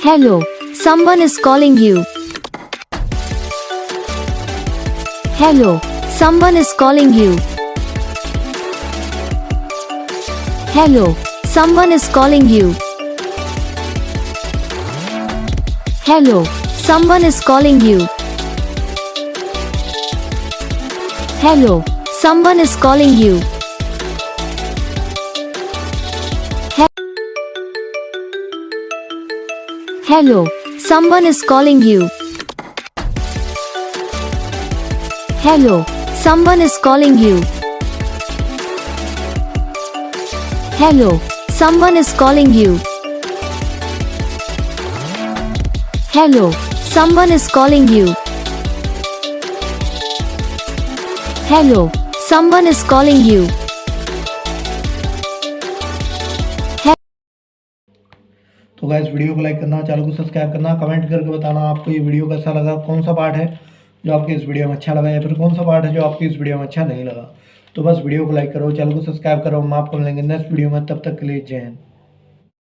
Hello, someone is calling you. Hello, someone is calling you. Hello, someone is calling you. Hello, someone is calling you. Hello, someone is calling you. Hello, someone is calling you. Hello, someone is calling you. Hello, someone is calling you. Hello, someone is calling you. Hello, someone is calling you. तो guys video को like करना, channel को subscribe करना, comment करके बताना आपको ये video कैसा लगा, कौन सा पार्ट है जो आपकी इस वीडियो में अच्छा लगा या फिर कौन सा पार्ट है जो आपकी इस वीडियो में अच्छा नहीं लगा। तो बस वीडियो को लाइक करो, चैनल को सब्सक्राइब करो। हम आपको मिलेंगे नेक्स्ट वीडियो में, तब तक के लिए जय हिंद।